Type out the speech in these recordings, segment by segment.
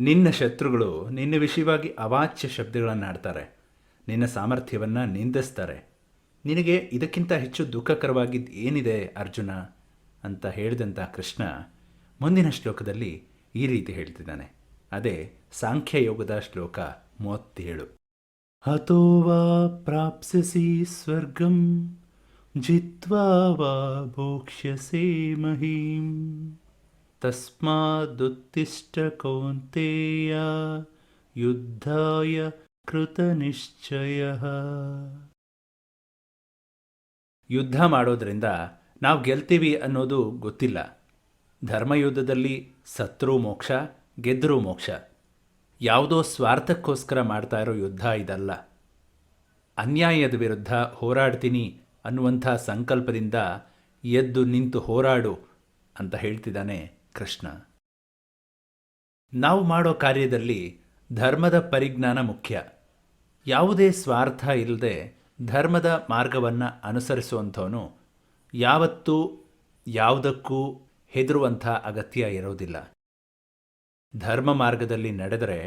ನಿನ್ನ ಶತ್ರುಗಳು ನಿನ್ನ ವಿಷಯವಾಗಿ ಅವಾಚ್ಯ ಶಬ್ದಗಳನ್ನು ಆಡ್ತಾರೆ, ನಿನ್ನ ಸಾಮರ್ಥ್ಯವನ್ನು ನಿಂದಿಸ್ತಾರೆ. ನಿನಗೆ ಇದಕ್ಕಿಂತ ಹೆಚ್ಚು ದುಃಖಕರವಾಗಿದ್ದು ಏನಿದೆ ಅರ್ಜುನ ಅಂತ ಹೇಳಿದಂಥ ಕೃಷ್ಣ ಮುಂದಿನ ಶ್ಲೋಕದಲ್ಲಿ ಈ ರೀತಿ ಹೇಳ್ತಿದ್ದಾನೆ. ಅದೇ ಸಾಂಖ್ಯಯೋಗದ ಶ್ಲೋಕ 37. ಹತೋ ವಾ ಪ್ರಾಪ್ಸ್ಯಸಿ ಸ್ವರ್ಗಂ ಜಿತ್ವಾ ವಾ ಭೋಕ್ಷ್ಯಸೇ ಮಹೀಂ ತಸ್ಮಾದುತ್ತಿಷ್ಠ ಕೌಂತೇಯ ಯುದ್ಧಾಯ ಕೃತನಿಶ್ಚಯಃ. ಯುದ್ಧ ಮಾಡೋದ್ರಿಂದ ನಾವು ಗೆಲ್ತೀವಿ ಅನ್ನೋದು ಗೊತ್ತಿಲ್ಲ. ಧರ್ಮಯುದ್ಧದಲ್ಲಿ ಸತ್ರೂ ಮೋಕ್ಷ, ಗೆದ್ದರೂ ಮೋಕ್ಷ. ಯಾವುದೋ ಸ್ವಾರ್ಥಕ್ಕೋಸ್ಕರ ಮಾಡ್ತಾ ಇರೋ ಯುದ್ಧ ಇದಲ್ಲ. ಅನ್ಯಾಯದ ವಿರುದ್ಧ ಹೋರಾಡ್ತೀನಿ ಅನ್ನುವಂಥ ಸಂಕಲ್ಪದಿಂದ ಎದ್ದು ನಿಂತು ಹೋರಾಡು ಅಂತ ಹೇಳ್ತಿದ್ದಾನೆ ಕೃಷ್ಣ. ನಾವು ಮಾಡೋ ಕಾರ್ಯದಲ್ಲಿ ಧರ್ಮದ ಪರಿಜ್ಞಾನ ಮುಖ್ಯ. ಯಾವುದೇ ಸ್ವಾರ್ಥ ಇಲ್ಲದೆ ಧರ್ಮದ ಮಾರ್ಗವನ್ನು ಅನುಸರಿಸುವಂಥವನು ಯಾವತ್ತೂ ಯಾವುದಕ್ಕೂ ಹೆದರುವಂಥ ಅಗತ್ಯ ಇರೋದಿಲ್ಲ. ಧರ್ಮ ಮಾರ್ಗದಲ್ಲಿ ನಡೆದರೆ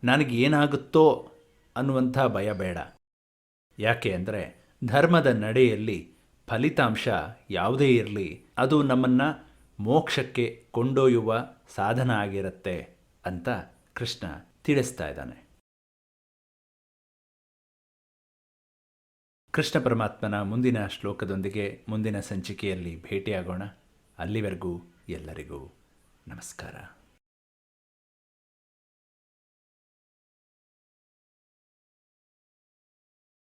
ನನಗೇನಾಗುತ್ತೋ ಅನ್ನುವಂಥ ಭಯ ಬೇಡ. ಯಾಕೆ ಅಂದರೆ ಧರ್ಮದ ನಡೆಯಲ್ಲಿ ಫಲಿತಾಂಶ ಯಾವುದೇ ಇರಲಿ, ಅದು ನಮ್ಮನ್ನು ಮೋಕ್ಷಕ್ಕೆ ಕೊಂಡೊಯ್ಯುವ ಸಾಧನ ಆಗಿರುತ್ತೆ ಅಂತ ಕೃಷ್ಣ ತಿಳಿಸ್ತಾ ಇದ್ದಾನೆ. ಕೃಷ್ಣ ಪರಮಾತ್ಮನ ಮುಂದಿನ ಶ್ಲೋಕದೊಂದಿಗೆ ಮುಂದಿನ ಸಂಚಿಕೆಯಲ್ಲಿ ಭೇಟಿಯಾಗೋಣ. ಅಲ್ಲಿವರೆಗೂ ಎಲ್ಲರಿಗೂ ನಮಸ್ಕಾರ.